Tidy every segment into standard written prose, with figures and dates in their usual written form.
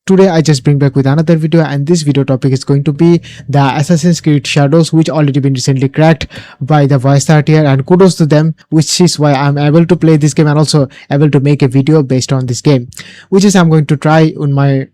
Today I just bring back with another video, and this video topic is going to be the Assassin's Creed Shadows, which already been recently cracked by the voice here, and kudos to them, which is why I'm able to play this game and also able to make a video based on this game, which is I'm going to try on my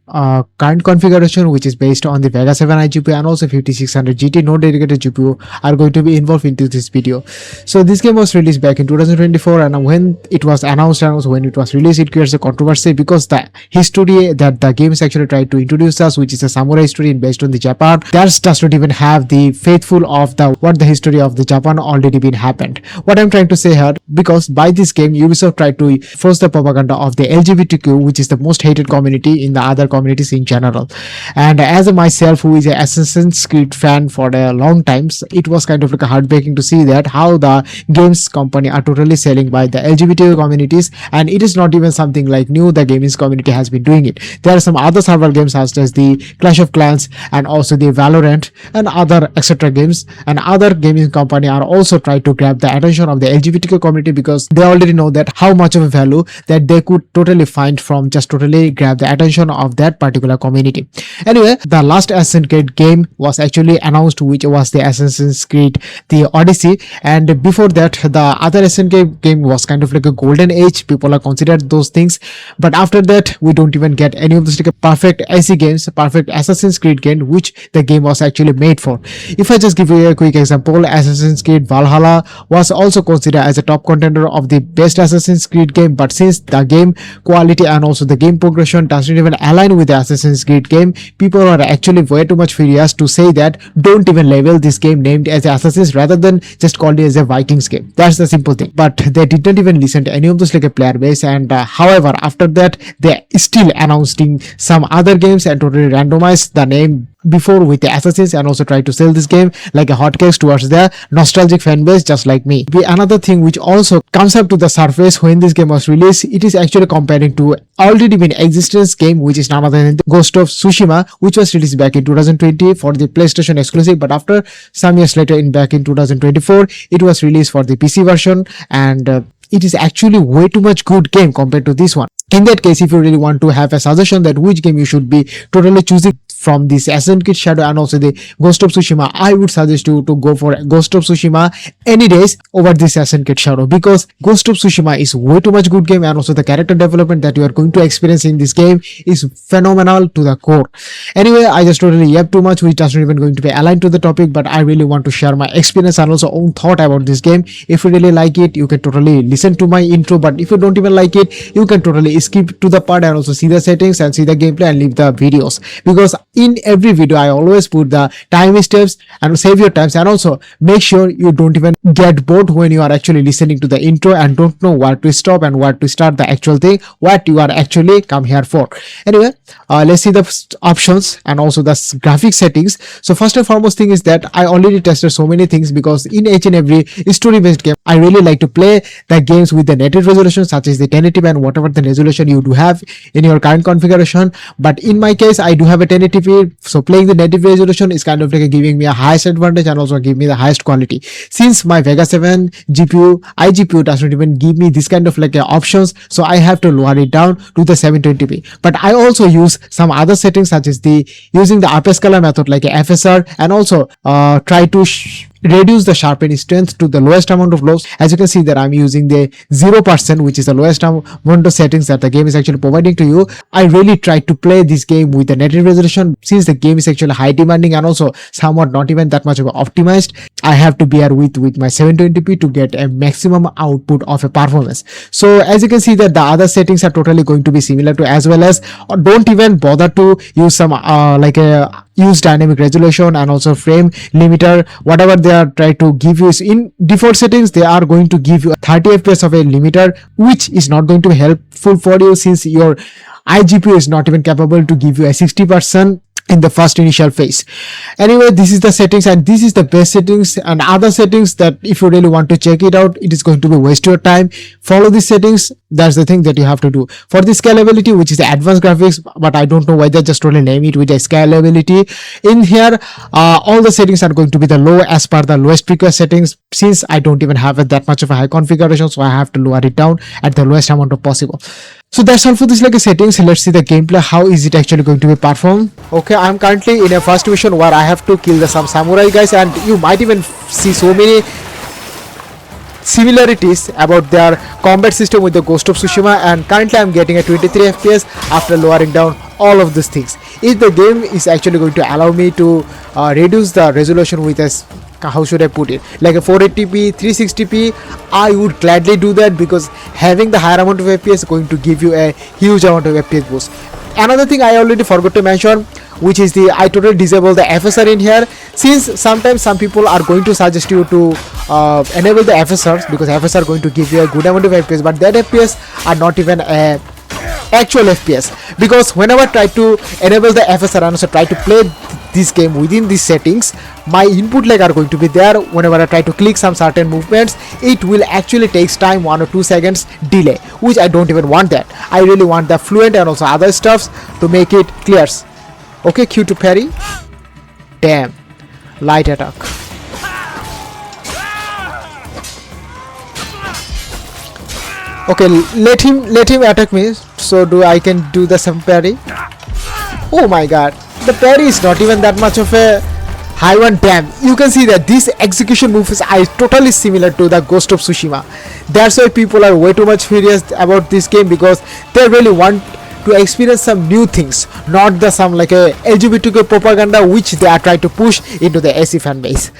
current configuration, which is based on the Vega 7 GPU and also 5600 GT. No dedicated GPU are going to be involved into this video. So this game was released back in 2024, and when it was announced and also when it was released, it creates a controversy because the history that the game is actually tried to introduce us, which is a samurai history based on the Japan, that does not even have the faithful of the what the history of the Japan already been happened. What I'm trying to say here, because by this game Ubisoft tried to force the propaganda of the LGBTQ, which is the most hated community in the other communities in general. And as myself, who is an Assassin's Creed fan for a long time, it was kind of like a heartbreaking to see that how the games company are totally selling by the LGBTQ communities, and it is not even something like new. The gaming community has been doing it. There are some other survival games such as the Clash of Clans and also the Valorant and other etc games, and other gaming company are also trying to grab the attention of the LGBTQ community because they already know that how much of a value that they could totally find from just totally grab the attention of that particular community. Anyway, the last Assassin's Creed game was actually announced, which was the Assassin's Creed the Odyssey, and before that the other Assassin's Creed game was kind of like a golden age. People are considered those things, but after that we don't even get any of those like a perfect AC games, perfect Assassin's Creed game which the game was actually made for. If I just give you a quick example, Assassin's Creed Valhalla was also considered as a top contender of the best Assassin's Creed game, but since the game quality and also the game progression doesn't even align with the Assassin's Creed game, people are actually way too much furious to say that don't even label this game named as Assassin's rather than just call it as a Vikings game. That's the simple thing. But they didn't even listen to any of those like a player base, and however after that they still announcing some other games and totally randomized the name before with the Assassins and also try to sell this game like a hotcakes towards the nostalgic fan base just like me. Another thing which also comes up to the surface when this game was released, it is actually comparing to already been existence game which is none other than the Ghost of Tsushima, which was released back in 2020 for the PlayStation exclusive, but after some years later back in 2024 it was released for the PC version, and it is actually way too much good game compared to this one. In that case, if you really want to have a suggestion that which game you should be totally choosing from this Assassin's Creed Shadow and also the Ghost of Tsushima, I would suggest you to go for Ghost of Tsushima any days over this Assassin's Creed Shadow, because Ghost of Tsushima is way too much good game, and also the character development that you are going to experience in this game is phenomenal to the core. Anyway, I just totally yapped too much, which doesn't even going to be aligned to the topic, but I really want to share my experience and also own thought about this game. If you really like it, you can totally listen to my intro, but if you don't even like it, you can totally skip to the part and also see the settings and see the gameplay and leave the videos, because in every video I always put the time steps and save your times, and also make sure you don't even get bored when you are actually listening to the intro and don't know where to stop and where to start the actual thing what you are actually come here for. Anyway, let's see the options and also the graphic settings. So first and foremost thing is that I already tested so many things, because in each and every story based game I really like to play the games with the native resolution such as the 1080p and whatever the resolution you do have in your current configuration. But in my case I do have a 1080p, so playing the native resolution is kind of like giving me a highest advantage and also give me the highest quality. Since my Vega 7 GPU iGPU doesn't even give me this kind of like options, so I have to lower it down to the 720p. But I also use some other settings such as the using the upscaler method like a FSR, and also try to reduce the sharpening strength to the lowest amount of lows. As you can see that I'm using the 0%, which is the lowest amount of settings that the game is actually providing to you. I really try to play this game with the native resolution, since the game is actually high demanding and also somewhat not even that much of optimized. I have to bear with my 720p to get a maximum output of a performance. So as you can see that the other settings are totally going to be similar to, as well as don't even bother to use some use dynamic resolution and also frame limiter. Whatever they are trying to give you is in default settings, they are going to give you a 30 fps of a limiter, which is not going to be helpful for you since your iGPU is not even capable to give you a 60% in the first initial phase. Anyway, this is the settings, and this is the best settings, and other settings that if you really want to check it out, it is going to be waste your time. Follow these settings. That's the thing that you have to do. For the scalability, which is the advanced graphics, but I don't know why they just only name it with the scalability. In here, all the settings are going to be the low as per the lowest previous settings. Since I don't even have that much of a high configuration, so I have to lower it down at the lowest amount of possible. So that's all for this like a settings. Let's see the gameplay. How is it actually going to be performed? Okay, I'm currently in a first mission where I have to kill some samurai guys, and you might even see so many similarities about their combat system with the Ghost of Tsushima, and currently I'm getting a 23 FPS after lowering down all of these things. If the game is actually going to allow me to reduce the resolution with a, how should I put it, like a 480p 360p, I would gladly do that, because having the higher amount of FPS is going to give you a huge amount of FPS boost. Another thing I already forgot to mention, which is the I totally disable the FSR in here, since sometimes some people are going to suggest you to enable the FSRs, because FSR are going to give you a good amount of FPS, but that FPS are not even a actual FPS, because whenever I try to enable the FSR and also try to play this game within these settings, my input lag are going to be there. Whenever I try to click some certain movements, it will actually takes time, 1 or 2 seconds delay, which I don't even want that. I really want the fluent and also other stuffs to make it clear. Okay, Q to parry. Damn, light attack. Okay, let him attack me, so I can do the some parry. Oh my god, the parry is not even that much of a high one. Damn, you can see that this execution move is totally similar to the Ghost of Tsushima. That's why people are way too much furious about this game, because they really want to experience some new things, not the some like a LGBTQ propaganda which they are trying to push into the AC fan base.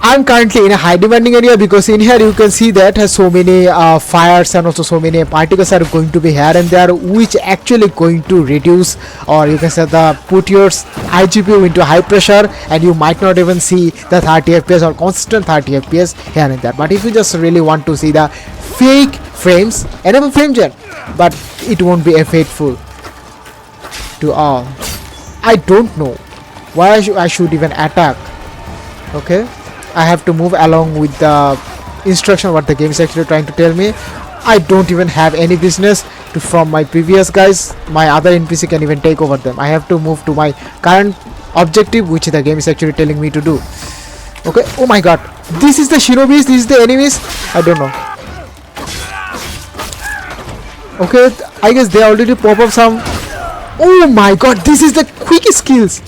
I'm currently in a high demanding area, because in here you can see that has so many fires and also so many particles are going to be here and there, which actually going to reduce, or you can say the put your IGPU into high pressure, and you might not even see the 30 FPS or constant 30 FPS here and there. But if you just really want to see the fake frames, enable frame gen, but it won't be a faithful to all. I don't know why I should even attack. Okay, I have to move along with the instruction what the game is actually trying to tell me. I don't even have any business to from my previous guys. My other NPC can even take over them. I have to move to my current objective, which the game is actually telling me to do. Okay, oh my god, this is the shinobis, this is the enemies. I don't know. Okay, I guess they already pop up some. Oh my god, this is the quick skills.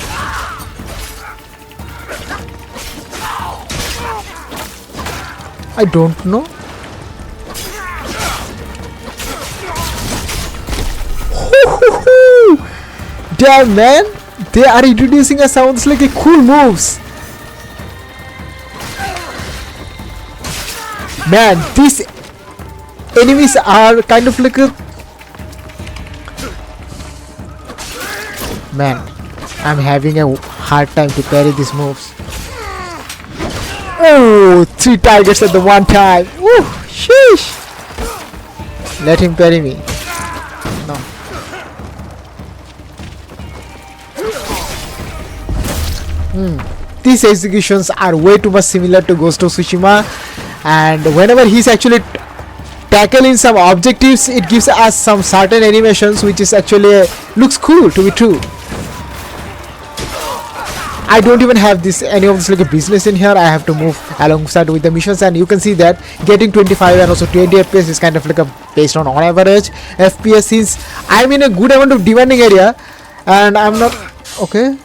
I don't know. Damn man, they are introducing a sounds like a cool moves. Man, these enemies are kind of like a... Man, I'm having a hard time to parry these moves. Oh, 3 targets at the one time. Woo, sheesh. Let him parry me. No. These executions are way too much similar to Ghost of Tsushima, and whenever he's actually tackling some objectives, it gives us some certain animations which is actually looks cool to be true. I don't even have this any of this like a business in here. I have to move alongside with the missions, and you can see that getting 25 and also 20 FPS is kind of like a based on average FPS, since I'm in a good amount of demanding area and I'm not okay.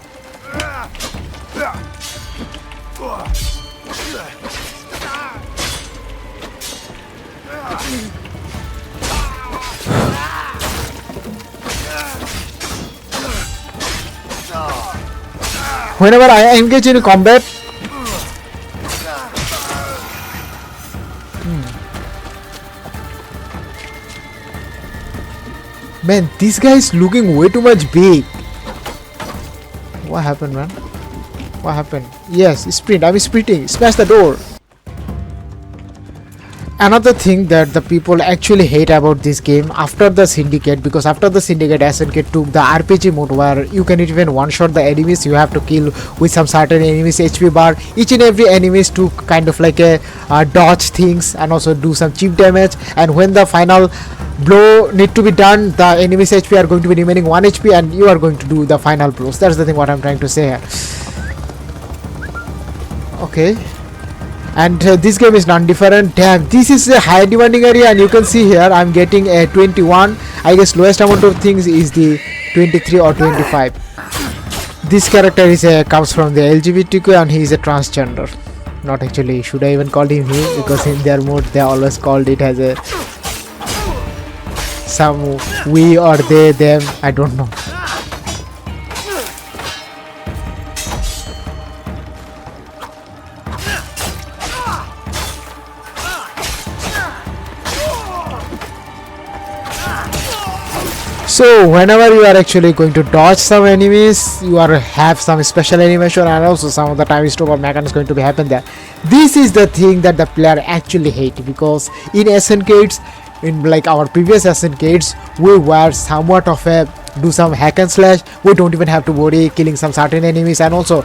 Whenever I engage in combat, man, this guy is looking way too much big. What happened, man? What happened? Yes, sprint. I'm sprinting. Smash the door. Another thing that the people actually hate about this game after the Syndicate, because after the Syndicate, SNK took the RPG mode where you can even one-shot the enemies. You have to kill with some certain enemies HP bar. Each and every enemies to kind of like a dodge things and also do some cheap damage. And when the final blow need to be done, the enemies HP are going to be remaining 1 HP and you are going to do the final blows. That's the thing what I'm trying to say here. Okay. And this game is non-different. Damn, this is a high demanding area, and you can see here I'm getting a 21. I guess lowest amount of things is the 23 or 25. This character is comes from the LGBTQ and he is a transgender. Not actually, should I even call him he? Because in their mode they always called it as a some we or they, them, I don't know. So whenever you are actually going to dodge some enemies, you are have some special animation, and also some of the time stop or mechanics is going to be happen there. This is the thing that the player actually hate, because in SNKs, in like our previous SNKs, we were somewhat of a do some hack and slash. We don't even have to worry killing some certain enemies, and also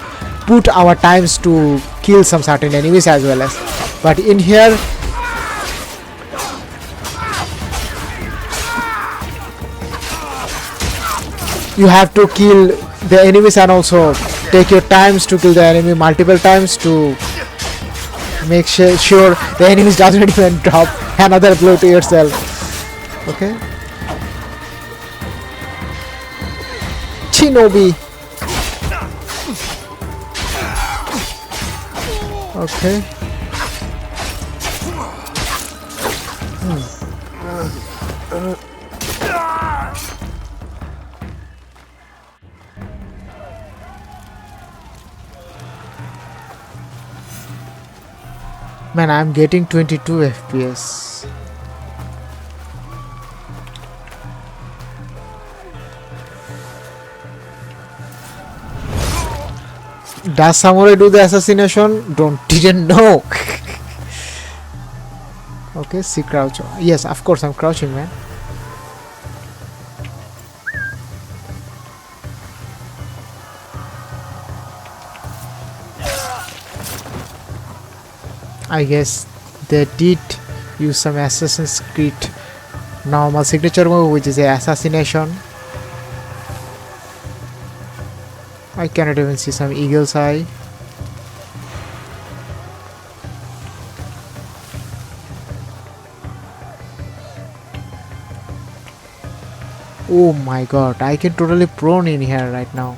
put our times to kill some certain enemies as well as. But in here, you have to kill the enemies and also take your times to kill the enemy multiple times to make sure the enemies doesn't even drop another blow to yourself. Okay. Shinobi. Okay. Man, I'm getting 22 FPS. Does Samurai do the assassination? Didn't know. Okay, see crouch. Yes, of course I'm crouching, man. I guess they did use some Assassin's Creed normal signature move, which is a assassination. I cannot even see some eagle's eye. Oh my god, I can totally prone in here right now.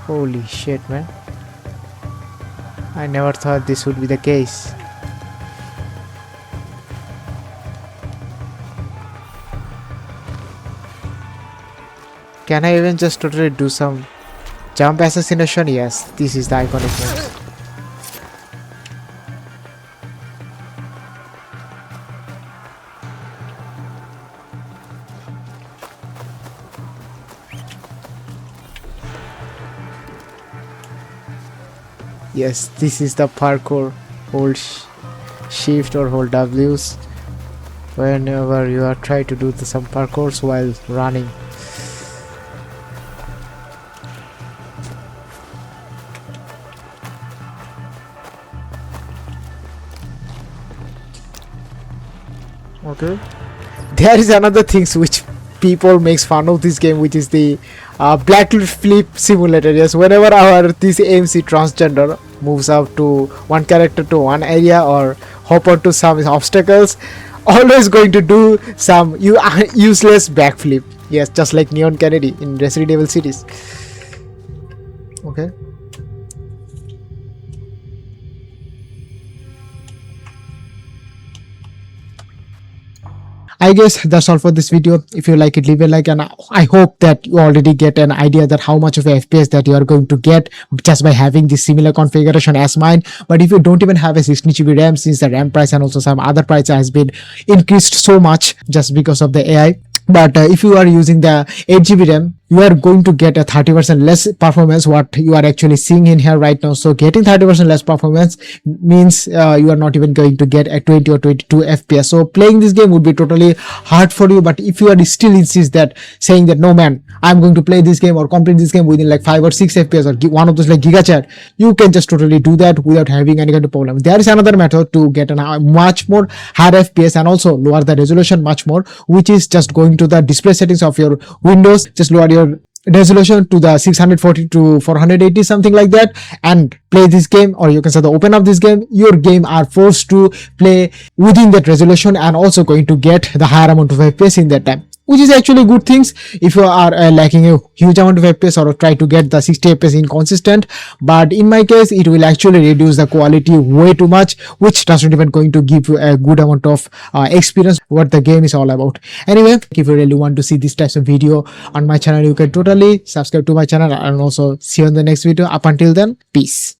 Holy shit, man. I never thought this would be the case. Can I even just totally do some jump assassination? Yes, this is the iconic move. Yes, this is the parkour. Hold shift or hold W's whenever you are trying to do some parkours while running. Okay, there is another things which people makes fun of this game, which is the black flip simulator. Yes, whenever our this AMC transgender moves up to one character to one area or hop onto some obstacles, always going to do some useless backflip. Yes, just like Neon Kennedy in Resident Evil series. Okay. I guess that's all for this video. If you like it, leave a like, and I hope that you already get an idea that how much of a FPS that you are going to get just by having this similar configuration as mine. But if you don't even have a 16GB RAM, since the RAM price and also some other price has been increased so much just because of the AI, But if you are using the 8 GB RAM, you are going to get a 30% less performance what you are actually seeing in here right now. So getting 30% less performance means you are not even going to get a 20 or 22 FPS. So playing this game would be totally hard for you. But if you are still insist that saying that no man, I'm going to play this game or complete this game within like 5 or 6 FPS or one of those like giga chat, you can just totally do that without having any kind of problem. There is another method to get a much more higher FPS and also lower the resolution much more, which is just going to the display settings of your Windows, just lower your resolution to the 640 to 480 something like that, and play this game, or you can say the open up this game. Your game are forced to play within that resolution and also going to get the higher amount of FPS in that time, which is actually good things if you are lacking a huge amount of FPS or try to get the 60 FPS inconsistent. But in my case, it will actually reduce the quality way too much, which doesn't even going to give you a good amount of experience what the game is all about. Anyway, if you really want to see this types of video on my channel, you can totally subscribe to my channel, and also see you in the next video. Up until then, peace.